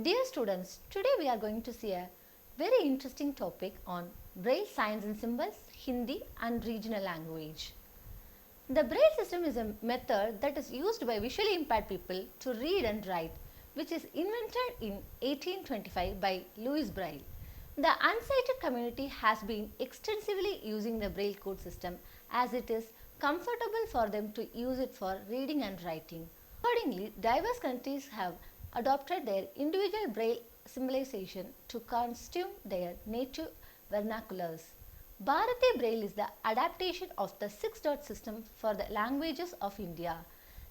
Dear students, today we are going to see a very interesting topic on Braille signs and symbols, Hindi and regional language. The Braille system is a method that is used by visually impaired people to read and write, which is invented in 1825 by Louis Braille. The unsighted community has been extensively using the Braille code system as it is comfortable for them to use it for reading and writing. Accordingly, diverse countries have adopted their individual Braille symbolization to constitute their native vernaculars. Bharati Braille is the adaptation of the six-dot system for the languages of India.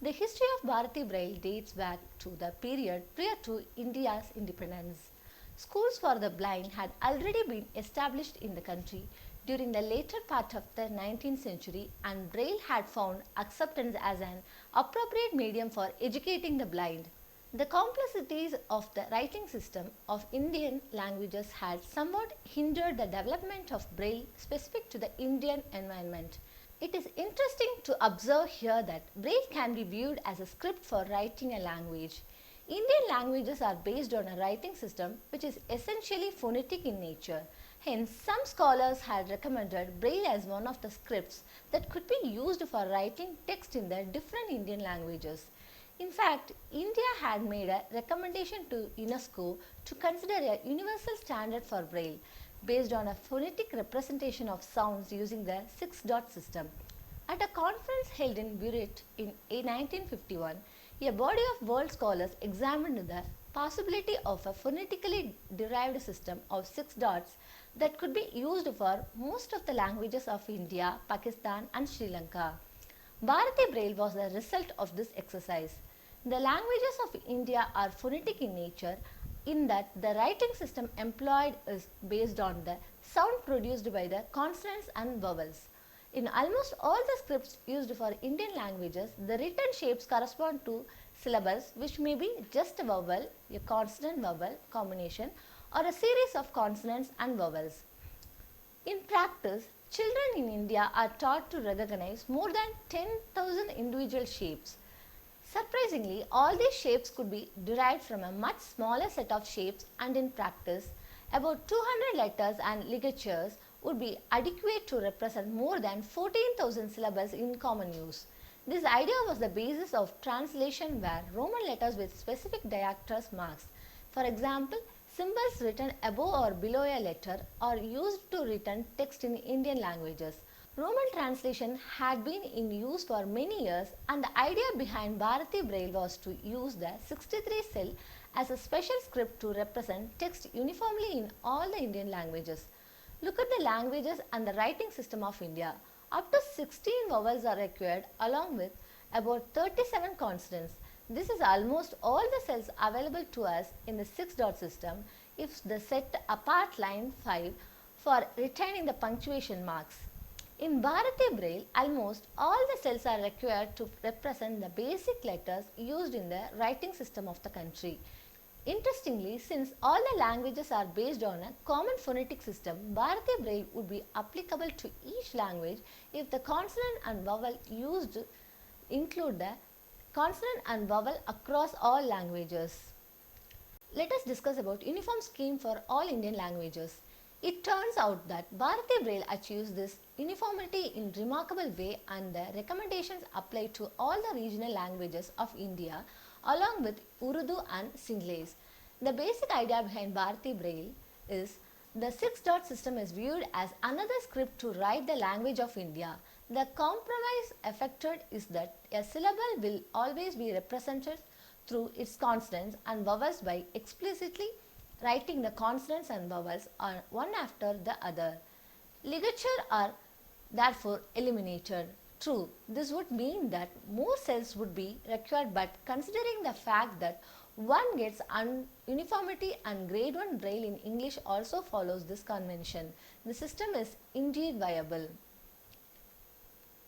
The history of Bharati Braille dates back to the period prior to India's independence. Schools for the blind had already been established in the country during the later part of the 19th century, and Braille had found acceptance as an appropriate medium for educating the blind. The complexities of the writing system of Indian languages had somewhat hindered the development of Braille specific to the Indian environment. It is interesting to observe here that Braille can be viewed as a script for writing a language. Indian languages are based on a writing system which is essentially phonetic in nature. Hence, some scholars had recommended Braille as one of the scripts that could be used for writing text in the different Indian languages. In fact, India had made a recommendation to UNESCO to consider a universal standard for Braille based on a phonetic representation of sounds using the six-dot system. At a conference held in Buret in 1951, a body of world scholars examined the possibility of a phonetically derived system of six dots that could be used for most of the languages of India, Pakistan and Sri Lanka. Bharati Braille was the result of this exercise. The languages of India are phonetic in nature in that the writing system employed is based on the sound produced by the consonants and vowels. In almost all the scripts used for Indian languages, the written shapes correspond to syllables which may be just a vowel, a consonant-vowel combination or a series of consonants and vowels. In practice, children in India are taught to recognize more than 10,000 individual shapes. Surprisingly, all these shapes could be derived from a much smaller set of shapes, and in practice, about 200 letters and ligatures would be adequate to represent more than 14,000 syllables in common use. This idea was the basis of translation where Roman letters with specific diacritics marks, for example, symbols written above or below a letter, are used to written text in Indian languages. Roman translation had been in use for many years, and the idea behind Bharati Braille was to use the 63 cell as a special script to represent text uniformly in all the Indian languages. Look at the languages and the writing system of India. Up to 16 vowels are required along with about 37 consonants. This is almost all the cells available to us in the six-dot system if the set apart line 5 for retaining the punctuation marks. In Bharati Braille, almost all the cells are required to represent the basic letters used in the writing system of the country. Interestingly, since all the languages are based on a common phonetic system, Bharati Braille would be applicable to each language if the consonant and vowel used include the consonant and vowel across all languages. Let us discuss about uniform scheme for all Indian languages. It turns out that Bharati Braille achieves this uniformity in remarkable way, and the recommendations apply to all the regional languages of India along with Urdu and Sinhalese. The basic idea behind Bharati Braille is the six-dot system is viewed as another script to write the language of India. The compromise effected is that a syllable will always be represented through its consonants and vowels by explicitly writing the consonants and vowels one after the other. Ligature are therefore eliminated. True, this would mean that more cells would be required, but considering the fact that one gets uniformity and grade 1 Braille in English also follows this convention, the system is indeed viable.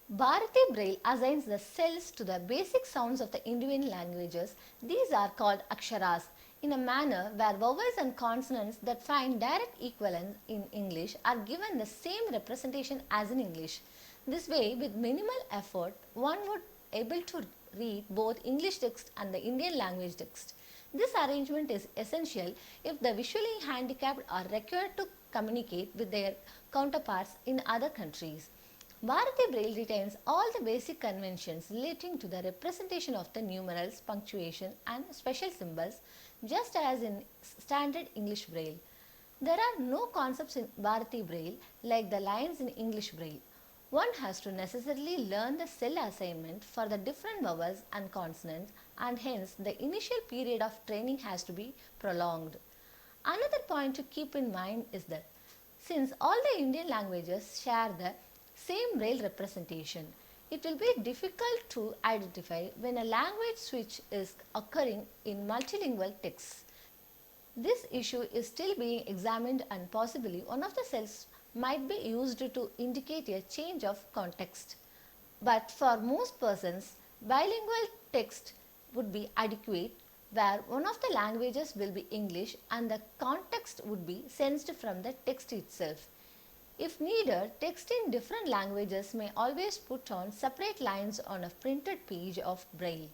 Bharati Braille assigns the cells to the basic sounds of the Indian languages. These are called aksharas in a manner where vowels and consonants that find direct equivalence in English are given the same representation as in English. This way, with minimal effort, one would able to read both English text and the Indian language text. This arrangement is essential if the visually handicapped are required to communicate with their counterparts in other countries. Bharati Braille retains all the basic conventions relating to the representation of the numerals, punctuation, and special symbols, just as in standard English Braille. There are no concepts in Bharati Braille like the lines in English Braille. One has to necessarily learn the cell assignment for the different vowels and consonants, and hence the initial period of training has to be prolonged. Another point to keep in mind is that since all the Indian languages share the same Braille representation, it will be difficult to identify when a language switch is occurring in multilingual texts. This issue is still being examined, and possibly one of the cells might be used to indicate a change of context. But for most persons, bilingual text would be adequate, where one of the languages will be English and the context would be sensed from the text itself. If needed, text in different languages may always put on separate lines on a printed page of Braille.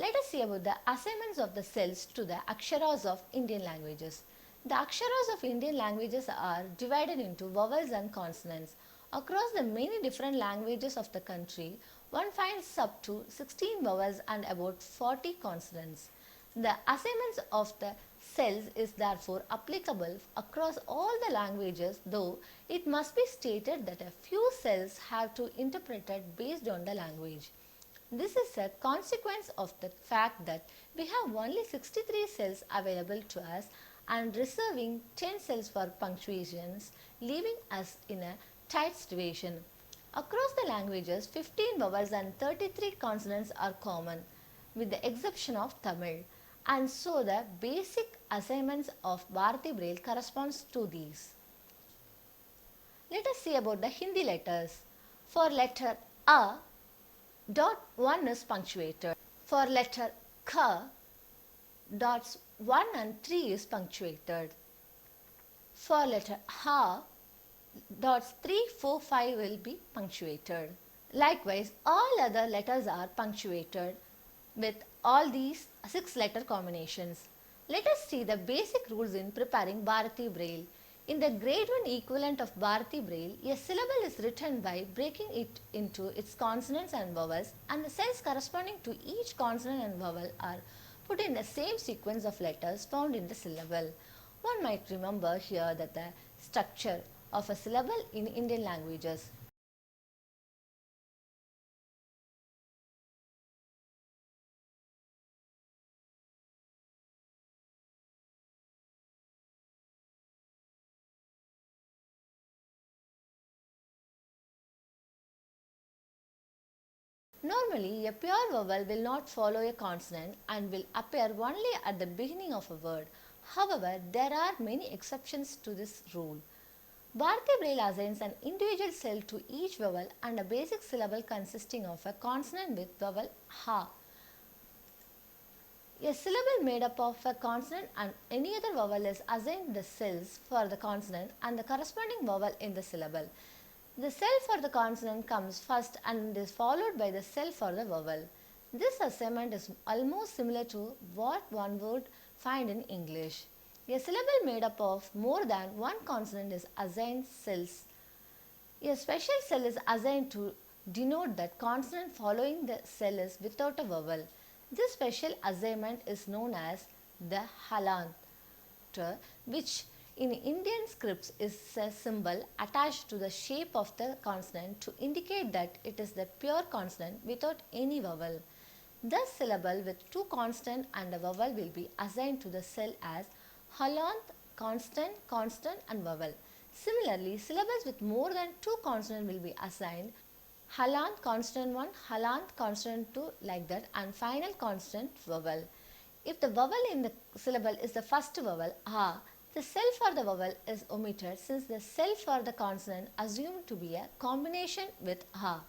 Let us see about the assignments of the cells to the aksharas of Indian languages. The aksharas of Indian languages are divided into vowels and consonants. Across the many different languages of the country, one finds up to 16 vowels and about 40 consonants. The assignments of the cells is therefore applicable across all the languages, though it must be stated that a few cells have to be interpreted based on the language. This is a consequence of the fact that we have only 63 cells available to us and reserving 10 cells for punctuations, leaving us in a tight situation. Across the languages, 15 vowels and 33 consonants are common, with the exception of Tamil, and so the basic assignments of Bharati Braille corresponds to these. Let us see about the Hindi letters. For letter A, dot 1 is punctuated. For letter K, dots 1 and 3 is punctuated. For letter H, dots 3, 4, 5 will be punctuated. Likewise, all other letters are punctuated with all these 6 letter combinations. Let us see the basic rules in preparing Bharati Braille. In the grade 1 equivalent of Bharati Braille, a syllable is written by breaking it into its consonants and vowels, and the cells corresponding to each consonant and vowel are put in the same sequence of letters found in the syllable. One might remember here that the structure of a syllable in Indian languages. Normally, a pure vowel will not follow a consonant and will appear only at the beginning of a word. However, there are many exceptions to this rule. Bharati Braille assigns an individual cell to each vowel and a basic syllable consisting of a consonant with vowel ha. A syllable made up of a consonant and any other vowel is assigned the cells for the consonant and the corresponding vowel in the syllable. The cell for the consonant comes first and is followed by the cell for the vowel. This assignment is almost similar to what one would find in English. A syllable made up of more than one consonant is assigned cells. A special cell is assigned to denote that consonant following the cell is without a vowel. This special assignment is known as the halant, which in Indian scripts is a symbol attached to the shape of the consonant to indicate that it is the pure consonant without any vowel. The syllable with two consonants and a vowel will be assigned to the cell as halant, constant, constant and vowel. Similarly, syllables with more than two consonants will be assigned halant consonant 1, halant consonant 2 like that, and final consonant vowel. If the vowel in the syllable is the first vowel ha, the cell for the vowel is omitted since the cell for the consonant assumed to be a combination with ha.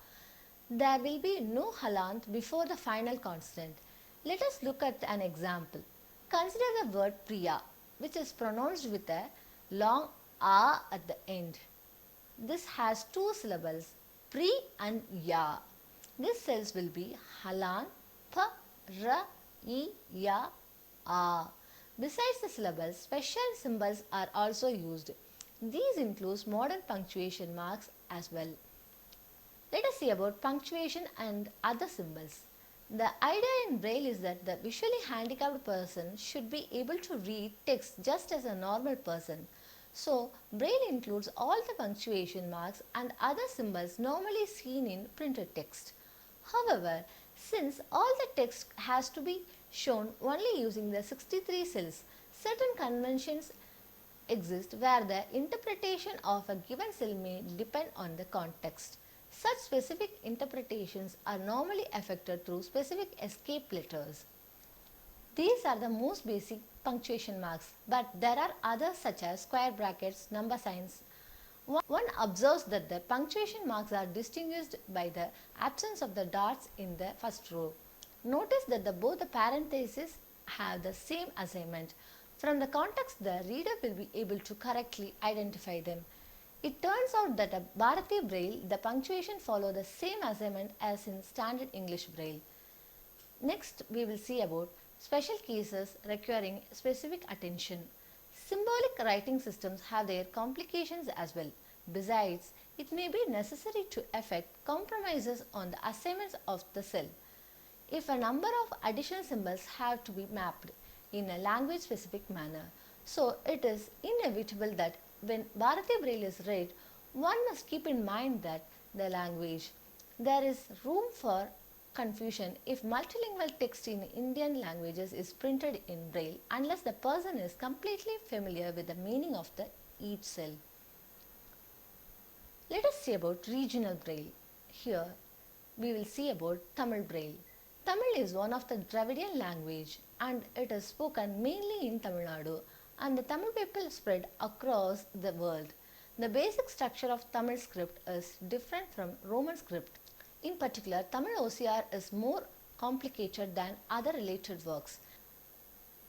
There will be no halant before the final consonant. Let us look at an example. Consider the word Priya, which is pronounced with a long a at the end. This has two syllables, Pri and Ya. These cells will be halant, pa, ra, E, Ya, A. Besides the syllables, special symbols are also used. These include modern punctuation marks as well. Let us see about punctuation and other symbols. The idea in Braille is that the visually handicapped person should be able to read text just as a normal person. So, Braille includes all the punctuation marks and other symbols normally seen in printed text. However, since all the text has to be shown only using the 63 cells, certain conventions exist where the interpretation of a given cell may depend on the context. Such specific interpretations are normally effected through specific escape letters. These are the most basic punctuation marks, but there are others such as square brackets, number signs. One observes that the punctuation marks are distinguished by the absence of the dots in the first row. Notice that both the parentheses have the same assignment. From the context, the reader will be able to correctly identify them. It turns out that in Bharati Braille, the punctuation follow the same assignment as in standard English Braille. Next, we will see about special cases requiring specific attention. Symbolic writing systems have their complications as well. Besides, it may be necessary to effect compromises on the assignments of the cell. If a number of additional symbols have to be mapped in a language specific manner, so it is inevitable that when Bharati Braille is read, one must keep in mind that the language. There is room for confusion if multilingual text in Indian languages is printed in Braille unless the person is completely familiar with the meaning of each cell. Let us see about regional Braille. Here we will see about Tamil Braille. Tamil is one of the Dravidian language and it is spoken mainly in Tamil Nadu, and the Tamil people spread across the world. The basic structure of Tamil script is different from Roman script. In particular, Tamil OCR is more complicated than other related works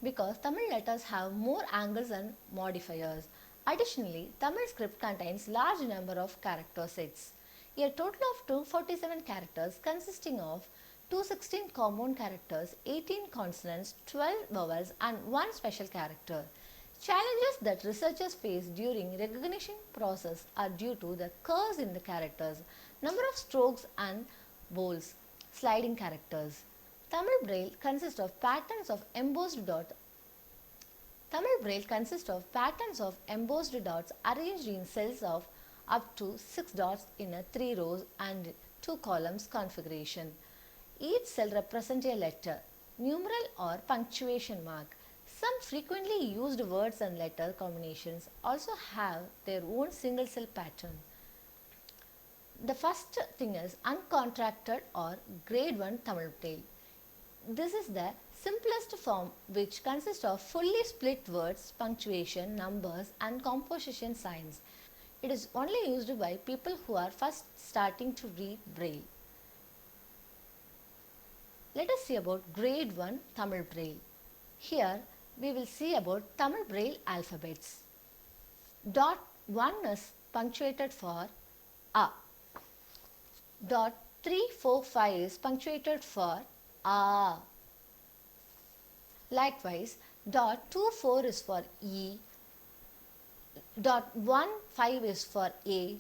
because Tamil letters have more angles and modifiers. Additionally, Tamil script contains large number of character sets. A total of 247 characters consisting of 216 compound characters, 18 consonants, 12 vowels and 1 special character. Challenges that researchers face during recognition process are due to the curves in the characters, number of strokes and bowls, sliding characters. Tamil Braille consists of patterns of embossed dots. Tamil Braille consists of patterns of embossed dots arranged in cells of up to 6 dots in a 3 rows and 2 columns configuration. Each cell represents a letter, numeral or punctuation mark. Some frequently used words and letter combinations also have their own single cell pattern. The first thing is uncontracted or grade 1 Tamil Braille. This is the simplest form which consists of fully split words, punctuation, numbers and composition signs. It is only used by people who are first starting to read Braille. Let us see about grade 1 Tamil Braille. Here we will see about Tamil Braille alphabets. Dot 1 is punctuated for A. Dot 3, 4, 5 is punctuated for A. Likewise, dot 2, 4 is for E. Dot 1, 5 is for A.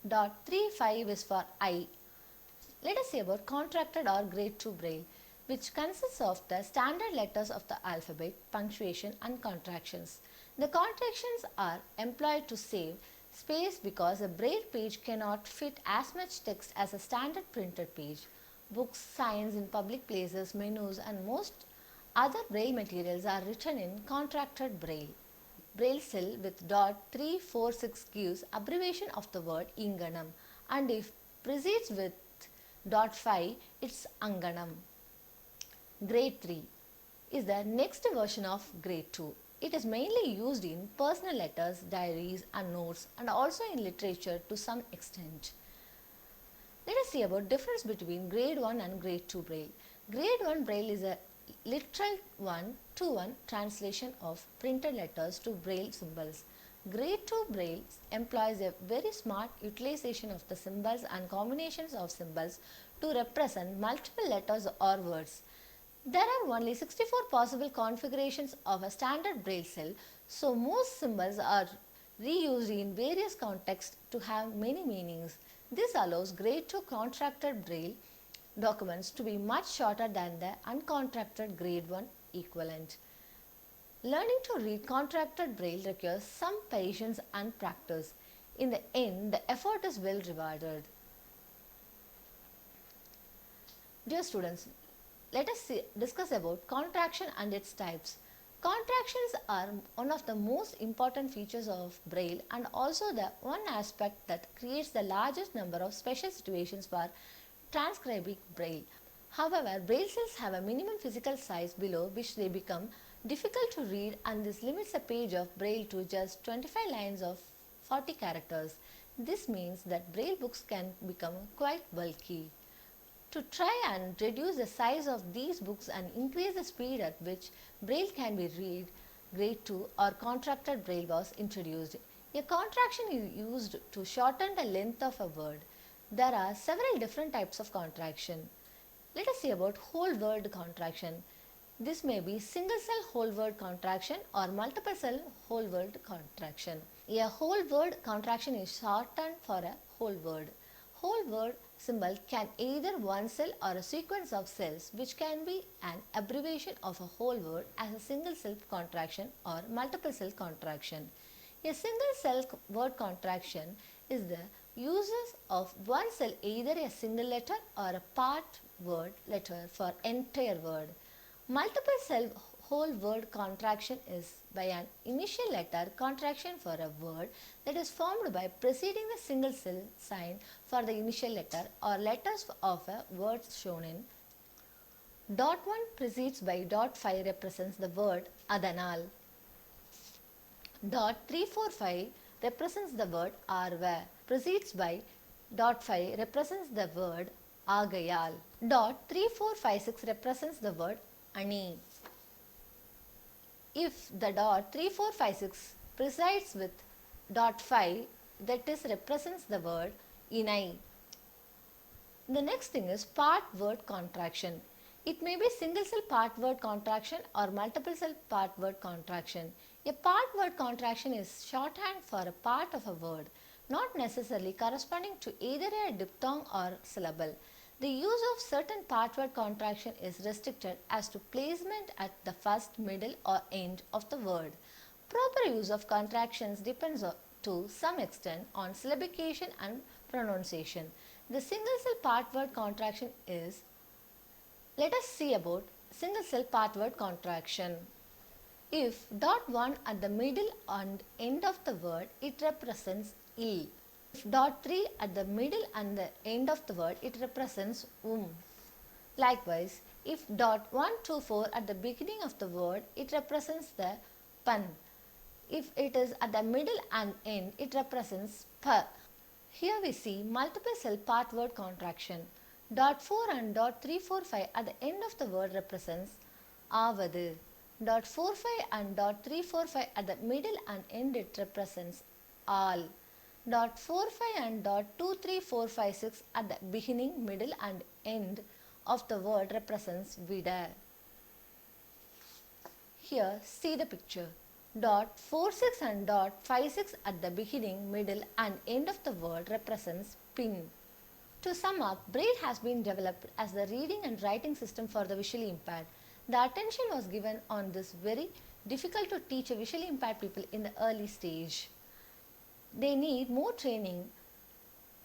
Dot 3, 5 is for I. Let us see about contracted or grade 2 Braille, which consists of the standard letters of the alphabet, punctuation and contractions. The contractions are employed to save space because a Braille page cannot fit as much text as a standard printed page. Books, signs in public places, menus and most other Braille materials are written in contracted Braille. Braille cell with dot 3, 4, 6 gives abbreviation of the word Inganam, and if precedes with dot 5 it's Anganam. Grade 3 is the next version of grade 2. It is mainly used in personal letters, diaries and notes and also in literature to some extent. Let us see about difference between grade 1 and grade 2 Braille. Grade 1 Braille is a literal 1-to-1 translation of printed letters to Braille symbols. Grade 2 Braille employs a very smart utilization of the symbols and combinations of symbols to represent multiple letters or words. There are only 64 possible configurations of a standard Braille cell, so most symbols are reused in various contexts to have many meanings. This allows grade 2 contracted Braille documents to be much shorter than the uncontracted grade 1 equivalent. Learning to read contracted Braille requires some patience and practice. In the end, the effort is well rewarded. Dear students, let us discuss about contraction and its types. Contractions are one of the most important features of Braille and also the one aspect that creates the largest number of special situations for transcribing Braille. However, Braille cells have a minimum physical size below which they become difficult to read, and this limits a page of Braille to just 25 lines of 40 characters. This means that Braille books can become quite bulky. To try and reduce the size of these books and increase the speed at which Braille can be read, grade 2 or contracted Braille was introduced. A contraction is used to shorten the length of a word. There are several different types of contraction. Let us see about whole word contraction. This may be single cell whole word contraction or multiple cell whole word contraction. A whole word contraction is shortened for a whole word. Whole word symbol can either one cell or a sequence of cells, which can be an abbreviation of a whole word as a single cell contraction or multiple cell contraction. A single cell word contraction is the uses of one cell, either a single letter or a part word letter for entire word. Multiple cell whole word contraction is by an initial letter contraction for a word that is formed by preceding the single cell sign for the initial letter or letters of a word shown in. Dot 1 precedes by dot 5 represents the word Adanal. Dot 345 represents the word Arva. Precedes by dot 5 represents the word Agayal. Dot 3456 represents the word Ani. If the dot 3456 precedes with dot 5, that is represents the word Inai. The next thing is part word contraction. It may be single cell part word contraction or multiple cell part word contraction. A part word contraction is shorthand for a part of a word, not necessarily corresponding to either a diphthong or syllable. The use of certain part word contraction is restricted as to placement at the first, middle or end of the word. Proper use of contractions depends to some extent on syllabication and pronunciation. The single cell part word contraction is. Let us see about single cell part word contraction. If dot 1 at the middle and end of the word, it represents il. If dot 3 at the middle and the end of the word, it represents Likewise, if dot 1 to 4 at the beginning of the word, it represents the pan. If it is at the middle and end, it represents pa. Here we see multiple cell part word contraction. Dot 4 and dot 345 at the end of the word represents avadu. Dot 45 and dot 345 at the middle and end, it represents all. Dot 45 and dot 23456 at the beginning, middle and end of the word represents vida. Here see the picture. Dot 46 and dot 56 at the beginning, middle and end of the word represents pin. To sum up, Braille has been developed as the reading and writing system for the visually impaired. The attention was given on this very difficult to teach a visually impaired people in the early stage. They need more training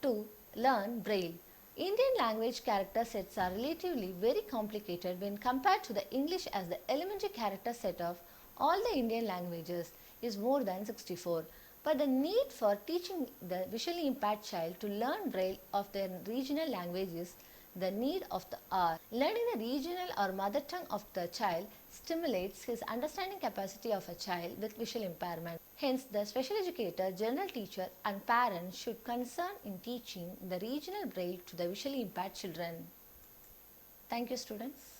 to learn Braille. Indian language character sets are relatively very complicated when compared to the English, as the elementary character set of all the Indian languages is more than 64. But the need for teaching the visually impaired child to learn Braille of their regional language is the need of the hour. Learning the regional or mother tongue of the child stimulates his understanding capacity of a child with visual impairment. Hence, the special educator, general teacher and parents should concern in teaching the regional Braille to the visually impaired children. Thank you, students.